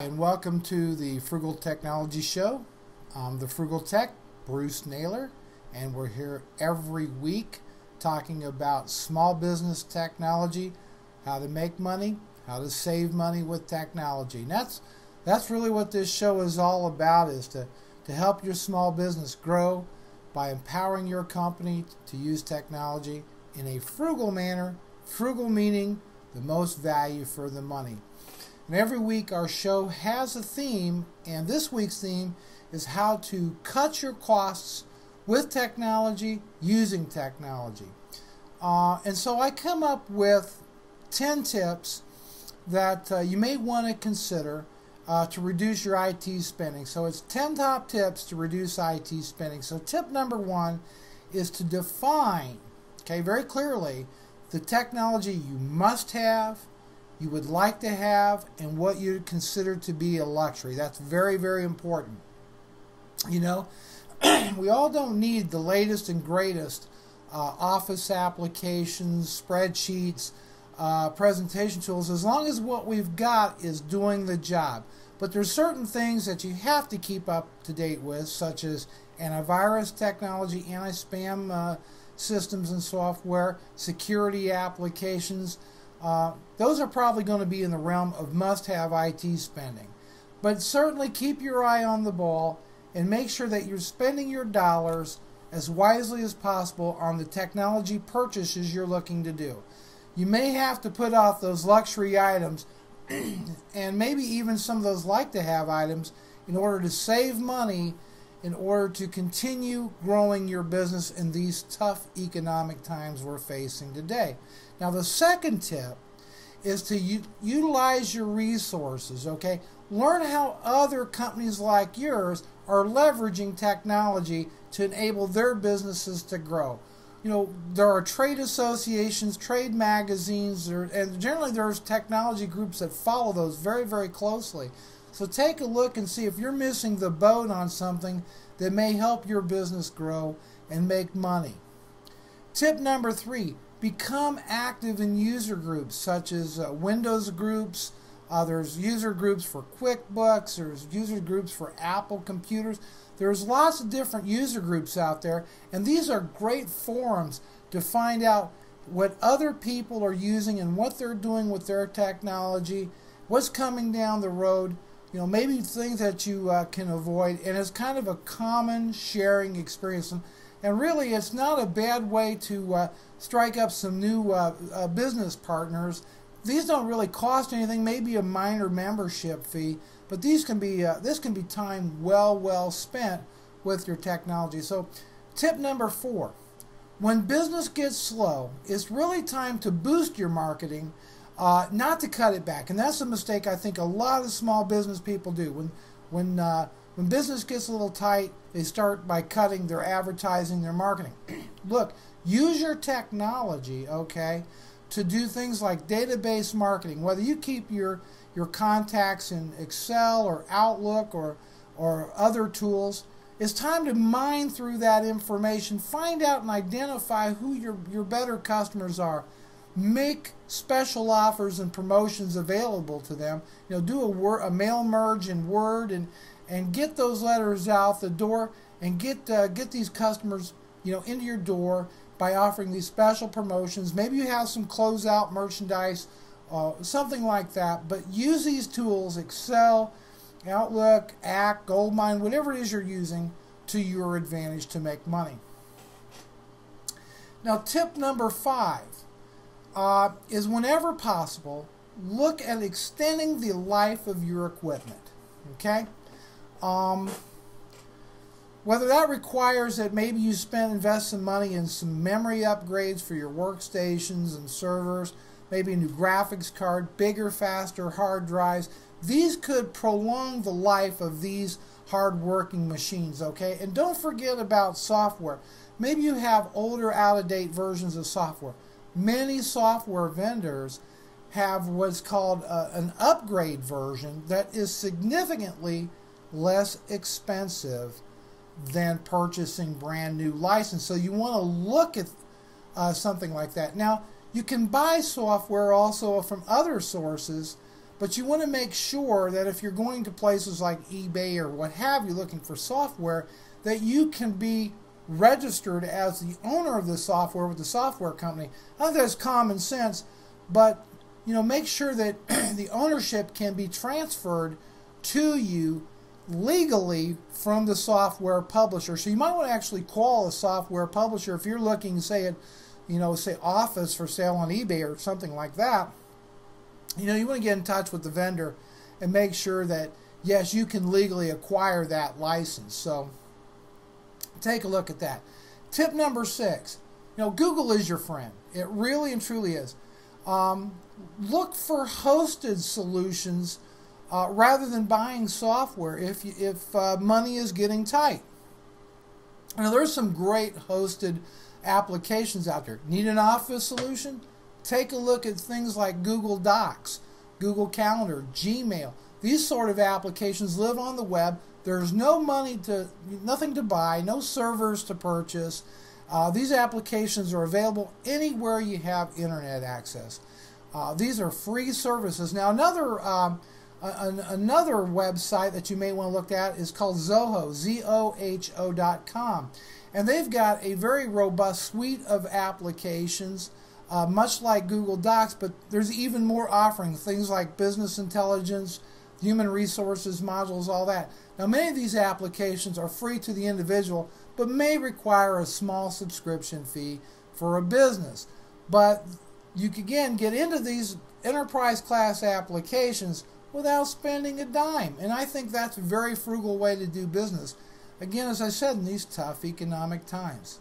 And welcome to the Frugal Technology Show. I'm the Frugal Tech, Bruce Naylor, and we're here every week talking about small business technology, how to make money, how to save money with technology. And that's really what this show is all about, is to help your small business grow by empowering your company to use technology in a frugal manner, frugal meaning the most value for the money. And every week our show has a theme, and this week's theme is how to cut your costs with technology, using technology. And so I come up with 10 tips that you may want to consider to reduce your IT spending. So it's 10 top tips to reduce IT spending. So tip number 1 is to define, very clearly, the technology you must have, you would like to have, and what you consider to be a luxury. That's very, very important. You know, we all don't need the latest and greatest office applications, spreadsheets, presentation tools, as long as what we've got is doing the job. But there's certain things that you have to keep up to date with, such as antivirus technology, anti-spam systems and software, security applications. Those are probably going to be in the realm of must-have IT spending. But certainly keep your eye on the ball and make sure that you're spending your dollars as wisely as possible on the technology purchases you're looking to do. You may have to put off those luxury items and maybe even some of those like-to-have items in order to save money, in order to continue growing your business in these tough economic times we're facing today. Now, the second tip is to utilize your resources, Learn how other companies like yours are leveraging technology to enable their businesses to grow. You know, there are trade associations, trade magazines, and generally there's technology groups that follow those very, very closely. So take a look and see if you're missing the boat on something that may help your business grow and make money. Tip number 3, become active in user groups such as Windows groups. There's user groups for QuickBooks. There's user groups for Apple computers. There's lots of different user groups out there, and these are great forums to find out what other people are using and what they're doing with their technology, what's coming down the road, maybe things that you can avoid, and it's kind of a common sharing experience. And really, it's not a bad way to strike up some new business partners. These don't really cost anything, maybe a minor membership fee, but this can be time well spent with your technology. So tip number 4, when business gets slow, it's really time to boost your marketing, not to cut it back. And that's a mistake I think a lot of small business people do. When business gets a little tight, they start by cutting their advertising, their marketing. Look, use your technology, to do things like database marketing. Whether you keep your contacts in Excel or Outlook or other tools, it's time to mine through that information, find out and identify who your better customers are. Make special offers and promotions available to them. Do a mail merge in Word and get those letters out the door and get these customers into your door by offering these special promotions. Maybe you have some closeout merchandise, something like that. But use these tools, Excel, Outlook, Act, Goldmine, whatever it is you're using, to your advantage to make money. Now, tip number 5 is, whenever possible, look at extending the life of your equipment. Whether that requires that maybe you invest some money in some memory upgrades for your workstations and servers, maybe a new graphics card, bigger, faster hard drives. These could prolong the life of these hard-working machines, And don't forget about software. Maybe you have older, out-of-date versions of software. Many software vendors have what's called an upgrade version that is significantly less expensive than purchasing brand new license. So you want to look at something like that. Now, you can buy software also from other sources, But you want to make sure that if you're going to places like eBay or what have you looking for software, that you can be registered as the owner of the software with the software company. I think that's common sense, but make sure that the ownership can be transferred to you legally from the software publisher. So you might want to actually call a software publisher if you're looking, say at, say Office for sale on eBay or something like that. You want to get in touch with the vendor and make sure that, yes, you can legally acquire that license. So take a look at that. Tip number 6, Google is your friend. It really and truly is. Look for hosted solutions rather than buying software if money is getting tight. Now, there's some great hosted applications out there. Need an Office solution? Take a look at things like Google Docs, Google Calendar, Gmail. These sort of applications live on the web. There's nothing to buy, no servers to purchase. These applications are available anywhere you have internet access. These are free services. Now, another website that you may want to look at is called Zoho, ZOHO.com. And they've got a very robust suite of applications, much like Google Docs, but there's even more offerings, things like business intelligence, human resources modules, all that. Now, many of these applications are free to the individual, but may require a small subscription fee for a business. But you can, again, get into these enterprise class applications without spending a dime. And I think that's a very frugal way to do business. Again, as I said, in these tough economic times.